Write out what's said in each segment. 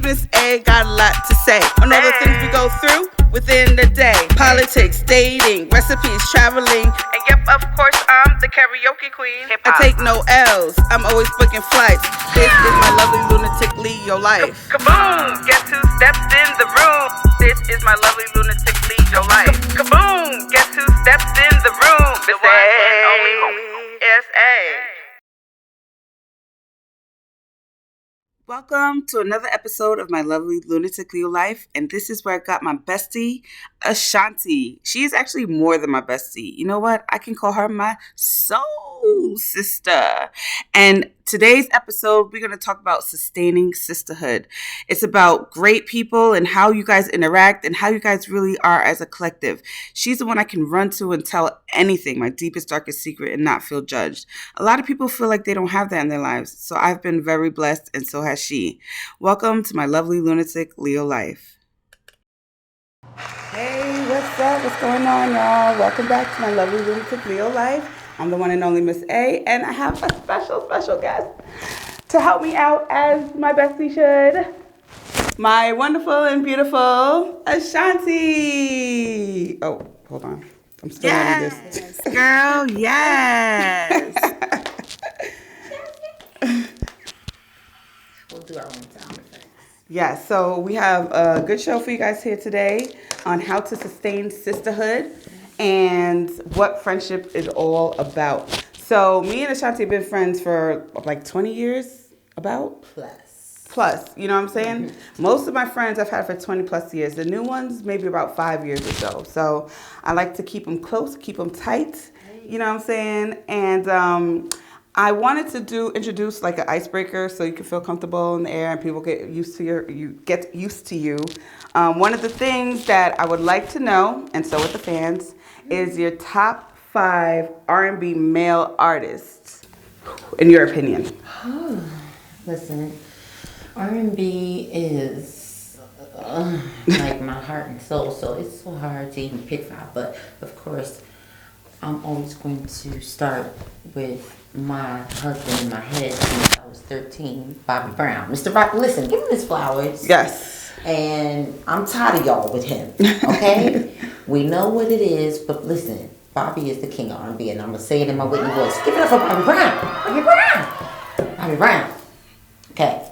Miss A got a lot to say on all the things we go through within the day. Politics, dating, recipes, traveling, and yep, of course, I'm the karaoke queen. I take no L's, I'm always booking flights. This is my lovely lunatic Leo life. Kaboom! Guess who stepped in the room? This is my lovely lunatic Leo life. Kaboom! Guess who stepped in the room? The one and only S.A. Welcome to another episode of my lovely Lunatic Leo Life, and this is where I got my bestie, Ashanti. She is actually more than my bestie. You know what? I can call her my soul sister. And today's episode, we're going to talk about sustaining sisterhood. It's about great people and how you guys interact and how you guys really are as a collective. She's the one I can run to and tell anything, my deepest, darkest secret, and not feel judged. A lot of people feel like they don't have that in their lives, so I've been very blessed, and so has she. Welcome to my lovely lunatic Leo life. Hey, what's up? What's going on, y'all? Welcome back to my lovely lunatic Leo life. I'm the one and only Miss A, and I have a special guest to help me out as my bestie should. My wonderful and beautiful Ashanti. Oh, hold on. I'm still on this. Girl, yes. We'll do our own sound effects. Yeah, so we have a good show for you guys here today on how to sustain sisterhood and what friendship is all about. So me and Ashanti have been friends for like 20 years, about? Plus, you know what I'm saying? Mm-hmm. Most of my friends I've had for 20 plus years. The new ones, maybe about 5 years or so. So I like to keep them close, keep them tight, you know what I'm saying? And I wanted to introduce like an icebreaker so you can feel comfortable in the air and people get used to you. One of the things that I would like to know, and so with the fans, is your top 5 R&B male artists, in your opinion. Listen, R&B is like my heart and soul, so it's so hard to even pick 5. But of course, I'm always going to start with my husband in my head since I was 13, Bobby Brown. Mr. Rock, listen, give him his flowers. Yes. And I'm tired of y'all with him, okay? We know what it is, but listen, Bobby is the king of R&B, and I'm going to say it in my Whitney voice. Give it up for Bobby Brown. Bobby Brown. Bobby Brown. Okay.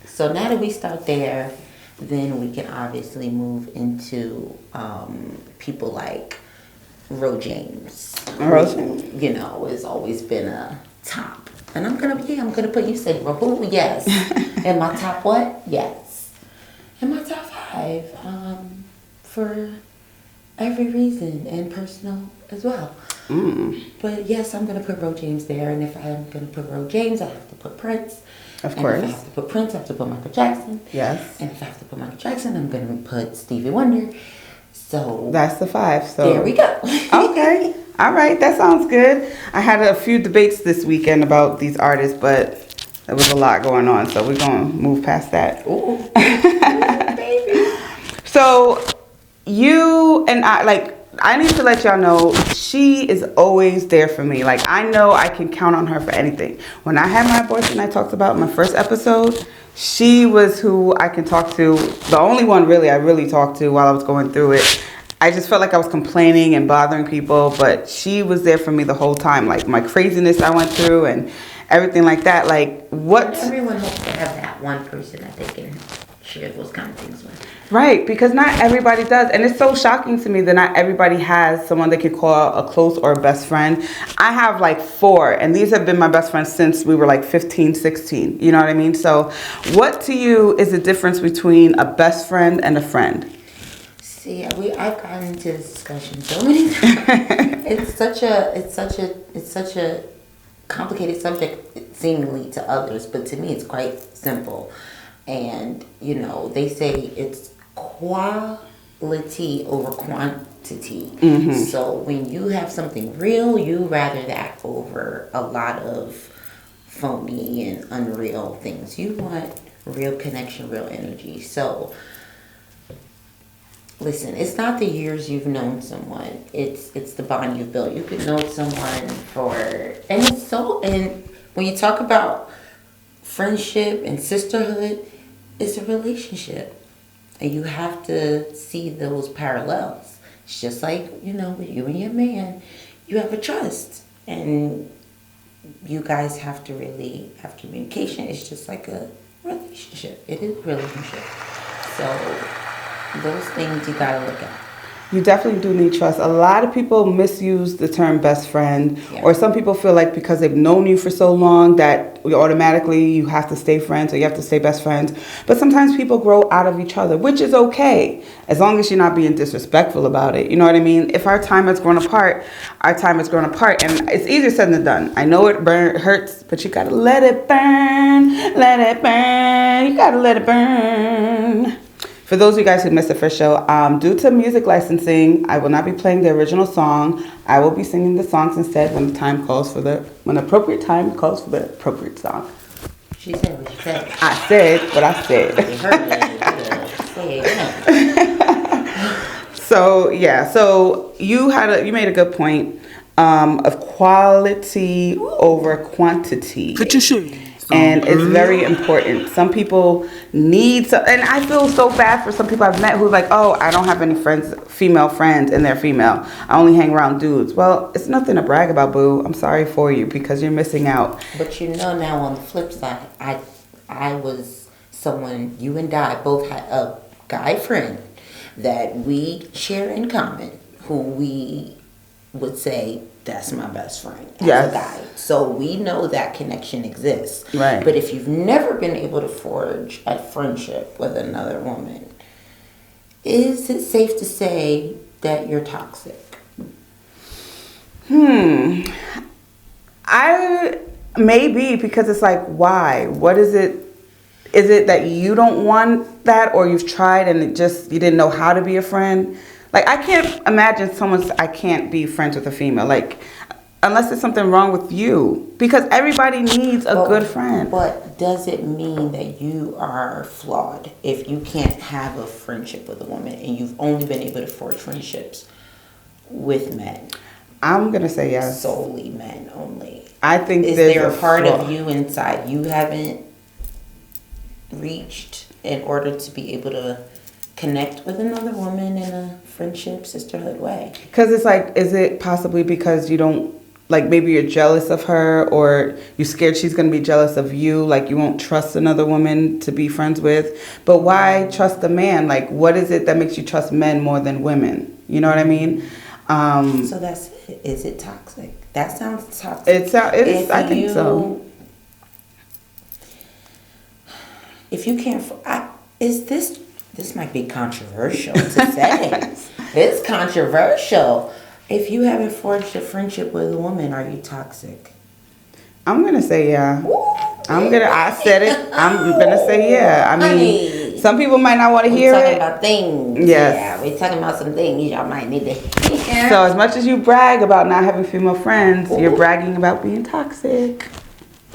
So now that we start there, then we can obviously move into people like Ro James. You know, has always been a top. And I'm gonna put, you said Rahul, yes. And my top what? Yes. And my top 5, for every reason and personal as well. But yes, I'm gonna put Ro James there, and if I'm gonna put Ro James, I have to put Prince. Of course. If I have to put Prince, I have to put Michael Jackson. Yes. And if I have to put Michael Jackson, I'm gonna put Stevie Wonder. So that's the 5. So there we go. Okay. All right. That sounds good. I had a few debates this weekend about these artists, but there was a lot going on, so we're going to move past that. Ooh, baby. So you and I need to let y'all know she is always there for me. Like, I know I can count on her for anything. When I had my abortion I talked about in my first episode, she was who I can talk to. The only one really I talked to while I was going through it. I just felt like I was complaining and bothering people, but she was there for me the whole time. Like, my craziness I went through and everything like that. Like, what? Everyone hopes to have that one person that they can share those kind of things with. Right, because not everybody does. And it's so shocking to me that not everybody has someone they can call a close or a best friend. I have like 4, and these have been my best friends since we were like 15, 16. You know what I mean? So what to you is the difference between a best friend and a friend? See, I've gotten into this discussion so many times. It's such a complicated subject seemingly to others, but to me it's quite simple. And you know, they say it's quality over quantity. Mm-hmm. So when you have something real, you rather that over a lot of phony and unreal things. You want real connection, real energy. So listen, it's not the years you've known someone. It's the bond you've built. You could know someone and when you talk about friendship and sisterhood, it's a relationship. And you have to see those parallels. It's just like, with you and your man, you have a trust. And you guys have to really have communication. It's just like a relationship. It is a relationship. So those things you gotta look at. You definitely do need trust. A lot of people misuse the term best friend, or some people feel like because they've known you for so long that automatically you have to stay friends or you have to stay best friends. But sometimes people grow out of each other, which is okay, as long as you're not being disrespectful about it. You know what I mean? If our time has grown apart, our time has grown apart, and it's easier said than done. I know it hurts, but you gotta let it burn, let it burn. You gotta let it burn. For those of you guys who missed the first show, due to music licensing, I will not be playing the original song. I will be singing the songs instead when appropriate time calls for the appropriate song. She said what she said. I said what I said. So you made a good point of quality over quantity. Put your shoes. And it's very important. Some people need and I feel so bad for some people I've met who's like, oh, I don't have any friends, female friends, and they're female. I only hang around dudes. Well, it's nothing to brag about, boo. I'm sorry for you because you're missing out. But now on the flip side, I was someone, you and I both had a guy friend that we share in common, who we would say, that's my best friend as a guy. So we know that connection exists. Right. But if you've never been able to forge a friendship with another woman, is it safe to say that you're toxic? I maybe, because it's like, why? What is it? Is it that you don't want that, or you've tried and you didn't know how to be a friend? Like, I can't imagine I can't be friends with a female. Like, unless there's something wrong with you. Because everybody needs a good friend. But does it mean that you are flawed if you can't have a friendship with a woman and you've only been able to forge friendships with men? I'm going to say yes. Solely men only. I think is there a part of you inside you haven't reached in order to be able to connect with another woman in a friendship, sisterhood way? Because it's like, is it possibly because you don't, like, maybe you're jealous of her, or you're scared she's going to be jealous of you, like you won't trust another woman to be friends with? But why trust a man? Like, what is it that makes you trust men more than women? You know what I mean? So that's it. Is it toxic? That sounds toxic. I think so. If you can't, this might be controversial to say. It's controversial. If you haven't forged a friendship with a woman, are you toxic? I'm going to say yeah. I said it. I'm going to say yeah. I mean, some people might not want to hear it. We're talking about things. Yes. Yeah, we're talking about some things y'all might need to hear. So as much as you brag about not having female friends, you're bragging about being toxic,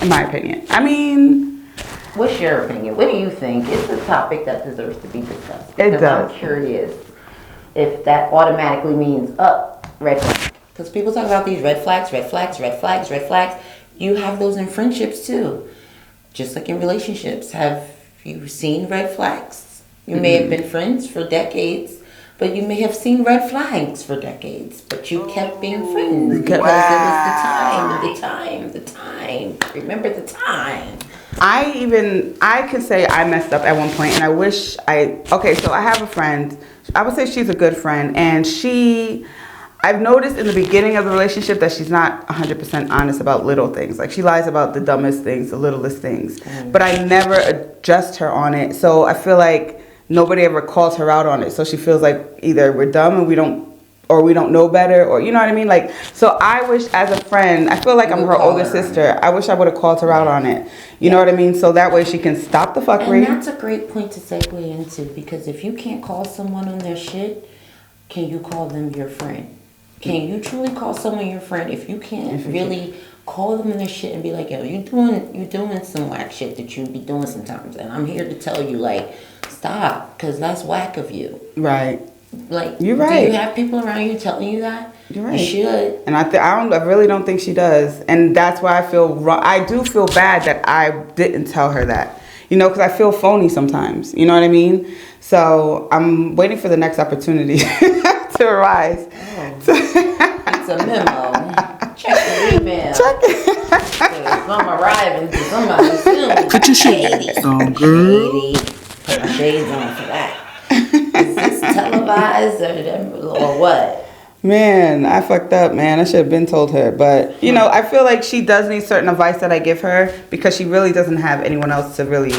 in my opinion. I mean, what's your opinion? What do you think? It's a topic that deserves to be discussed. It does. I'm curious if that automatically means red flag. Because people talk about these red flags, red flags, red flags, red flags. You have those in friendships too. Just like in relationships. Have you seen red flags? You may have been friends for decades, but you may have seen red flags for decades. But you kept being friends because it was the time. Remember the time. I can say I messed up at one point, and I wish so I have a friend. I would say she's a good friend, and I've noticed in the beginning of the relationship that she's not 100% honest about little things. Like, she lies about the dumbest things, the littlest things. But I never adjust her on it. So I feel like nobody ever calls her out on it. So she feels like either we're dumb and we don't know better, or you know what I mean? Like, so I wish, as a friend, I feel like I'm her older sister. I wish I would have called her out on it. You know what I mean? So that way she can stop the fuckery. And that's a great point to segue into, because if you can't call someone on their shit, can you call them your friend? Can you truly call someone your friend if you can't really call them on their shit and be like, yo, you're doing some whack shit that you be doing sometimes, and I'm here to tell you, like, stop, because that's whack of you. Right. Like, you're right. Do you have people around you telling you that? You're right. You should. And I really don't think she does, and that's why I feel wrong. I do feel bad that I didn't tell her that. You know, because I feel phony sometimes. You know what I mean? So I'm waiting for the next opportunity to arise. It's a memo. Check the email. Check it. I'm arriving to somebody soon. Put your shades on, girl. Put my shades on for that. Is this televised or what? Man, I fucked up, man. I should have been told her. But, you know, I feel like she does need certain advice that I give her because she really doesn't have anyone else to really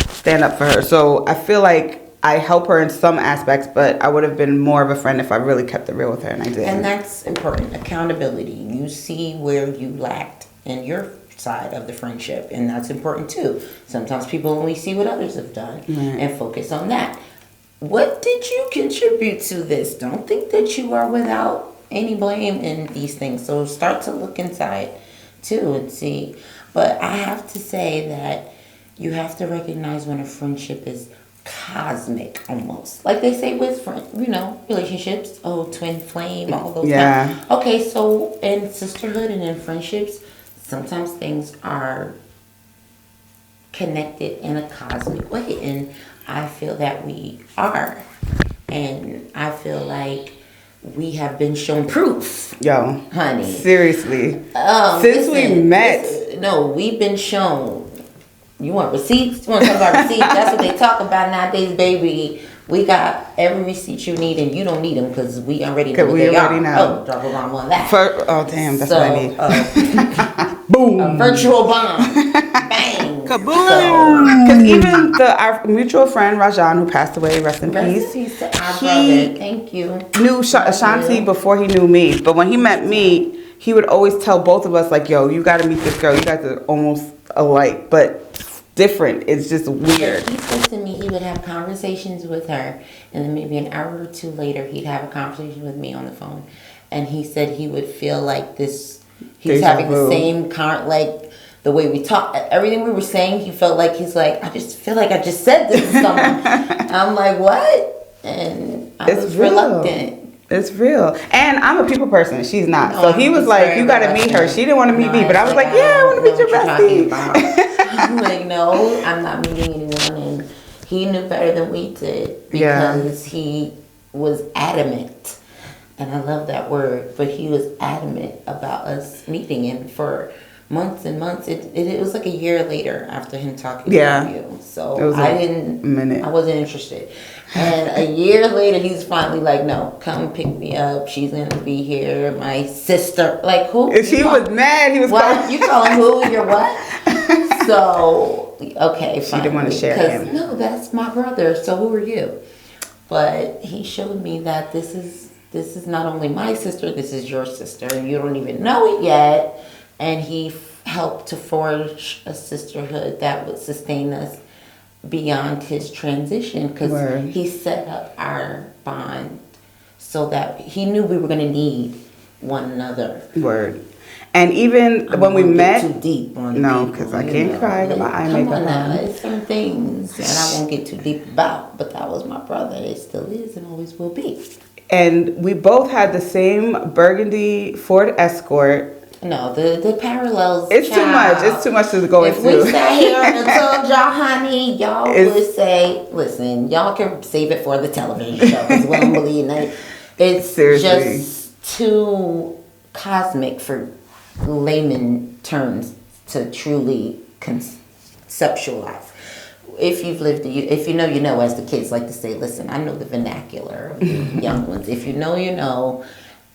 stand up for her. So I feel like I help her in some aspects, but I would have been more of a friend if I really kept it real with her, and I did. And that's important. Accountability. You see where you lacked in your side of the friendship, and that's important too. Sometimes people only see what others have done and focus on that. What did you contribute to this? Don't think that you are without any blame in these things. So start to look inside too and see. But I have to say that you have to recognize when a friendship is cosmic almost. Like they say with relationships, twin flame, all those things. Okay, so in sisterhood and in friendships, sometimes things are connected in a cosmic way, and I feel that we are, and I feel like we have been shown proof. Yo, honey, seriously, since we met, we've been shown. You want receipts? You want to talk about receipts? That's what they talk about nowadays, baby. We got every receipt you need, and you don't need them because we already know what they are. Know. Oh, drop a bomb on that. Damn, that's what I need. Boom. A virtual bomb. Bang. Kaboom. Because even our mutual friend, Rajan, who passed away, rest in peace. To our brother. Thank you. Knew Ashanti before he knew me. But when he met me, he would always tell both of us, like, yo, you got to meet this girl. You guys are almost alike, but different. It's just weird. He said to me he would have conversations with her, and then maybe an hour or two later he'd have a conversation with me on the phone, and he said he would feel like this. He's having the same like the way we talk, everything we were saying. He felt like he's like, I just feel like I just said this to someone. I'm like, what? And I was reluctant. It's real. And I'm a people person. She's not. So he was like, you got to meet her. She didn't want to meet me. But I was like, yeah, I want to meet your bestie. I'm like, no, I'm not meeting anyone. And he knew better than we did because he was adamant. And I love that word. But he was adamant about us meeting. And for months and months, it was like a year later after him talking to you. So I wasn't interested. And a year later, he's finally like, no, come pick me up. She's going to be here. My sister. Like, who? If he was mad, he was what? You calling who? You're what? So, okay, fine. She didn't want to share him. No, that's my brother. So who are you? But he showed me that this is not only my sister, this is your sister. And you don't even know it yet. And he helped to forge a sisterhood that would sustain us beyond his transition, because he set up our bond so that he knew we were going to need one another. Word. And even when we met, too deep on because I can't cry about my eye makeup. Come on now, it's some things that I won't get too deep about, but that was my brother. It still is and always will be. And we both had the same burgundy Ford Escort. No, the parallels. It's too much. It's too much to go into. If we sat here and told y'all, honey, y'all would say, listen, y'all can save it for the television show because we don't believe that. It's just too cosmic for layman terms to truly conceptualize. If you've lived, if you know, you know, as the kids like to say, listen, I know the vernacular of the young ones. If you know, you know,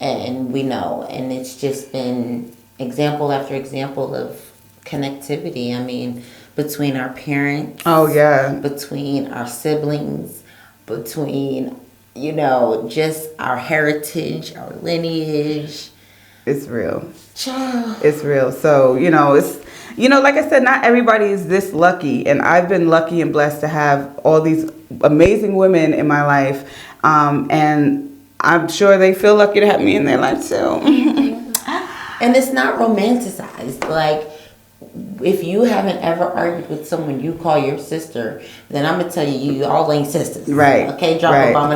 and we know. And it's just been example after example of connectivity. I mean, between our parents. Oh, yeah. Between our siblings. Between, just our heritage, our lineage. It's real. It's real. So, it's... like I said, not everybody is this lucky. And I've been lucky and blessed to have all these amazing women in my life. And I'm sure they feel lucky to have me in their life too. And it's not romanticized. Like, if you haven't ever argued with someone you call your sister, then I'm going to tell you all ain't sisters. Right. Okay, drop a bomb.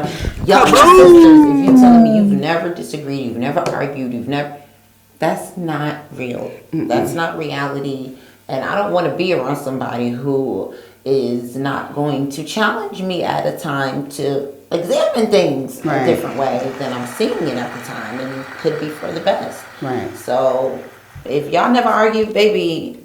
Y'all are sisters. If you're telling me you've never disagreed, you've never argued, that's not real. Mm-mm. That's not reality. And I don't want to be around somebody who is not going to challenge me at a time to examine things a different way than I'm seeing it at the time, and could be for the best. Right. So if y'all never argue, baby,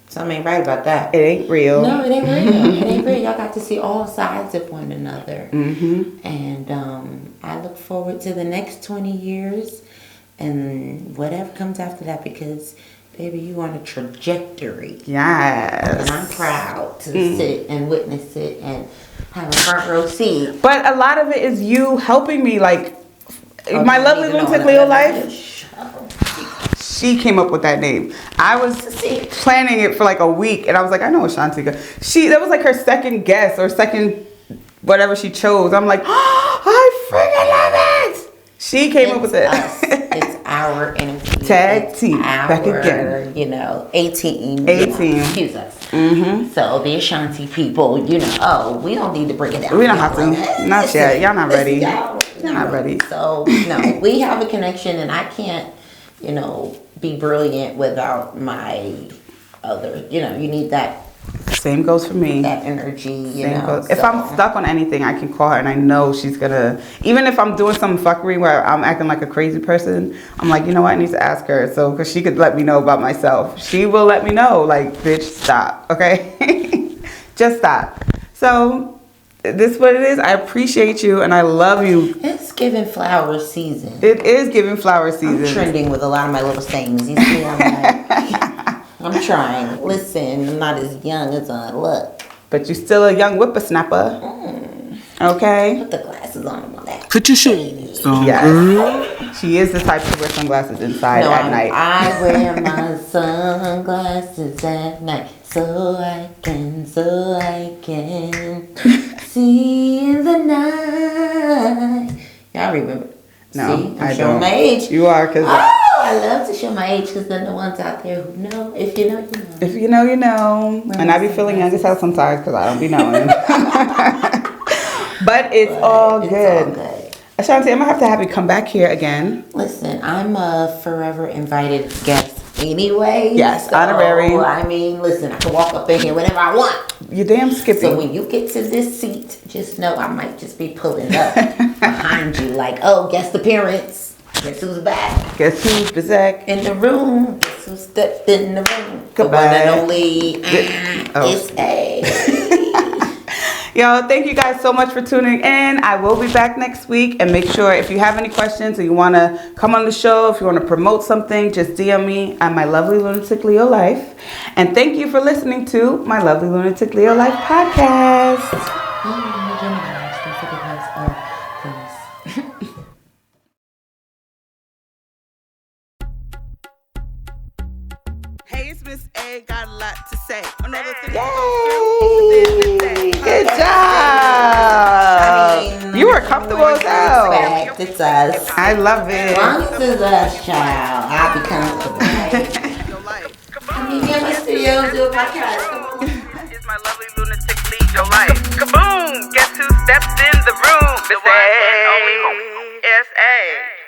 something ain't right about that. It ain't real. No, it ain't real. It ain't real. Y'all got to see all sides of one another. Mm-hmm. And I look forward to the next 20 years and whatever comes after that, because, baby, you on a trajectory. Yes. And I'm proud to sit and witness it and have a front row seat. But a lot of it is you helping me, like, my lovely Lunatic Leo Life. She came up with that name. I was planning it for like a week, and I was like, I know Ashanti. That was like her second guess or second whatever she chose. I'm like, oh, I freaking love it. She came up with it. It's our energy. Tag team. Back again. You know, 18. Excuse us. Mm-hmm. So the Ashanti people, you know, we don't need to break it down. We don't have to. Not yet. Y'all not ready. Y'all not ready. So, no, we have a connection, and I can't, you know, be brilliant without my other, you know, you need that. Same goes for me. That energy, you know. If I'm stuck on anything, I can call her, and I know she's gonna, even if I'm doing some fuckery where I'm acting like a crazy person, I'm like, you know what, I need to ask her, so, because she could let me know about myself. She will let me know, like, bitch, stop, okay? Just stop. So, this is what it is. I appreciate you, and I love you. It's giving flower season. It is giving flower season. I'm trending with a lot of my little sayings. You see, I'm like, I'm trying. Listen, I'm not as young as I look. But you're still a young whippersnapper. Okay? Put the glasses on and all that. Put your shades on, Yes. girl. She is the type to wear sunglasses inside at night. I wear my sunglasses at night so I can see in the night. Y'all remember? No, see, I'm I showing don't. my age. You are, because I love to show my age, because then the ones out there who know, if you know, you know. if you know, you know. And I be feeling young as hell sometimes because I don't be knowing. But it's all good. Ashanti, I'm going to have you come back here again. Listen, I'm a forever invited guest anyway. Yes, honorary. I mean, listen, I can walk up in here whenever I want. You damn skippy. So when you get to this seat, just know I might just be pulling up behind you like, oh, guest appearance. Guess who's back? Guess who's back in the room? Guess who stepped in the room? Goodbye. The one and only. It's A. Yo, thank you guys so much for tuning in. I will be back next week. And make sure if you have any questions or you want to come on the show, if you want to promote something, just DM me at My Lovely Lunatic Leo Life. And thank you for listening to My Lovely Lunatic Leo Life podcast. Hey, it's Miss A. Got a lot to say. Another thing. Yay! Good job. You were comfortable as hell. It's us. I love it. As long as it's us, child, I'll be comfortable. Come here, Mr. Studio, do a podcast. It's My Lovely Lunatic Lead Your Life. Kaboom! Guess who stepped in the room? It's A. S.A.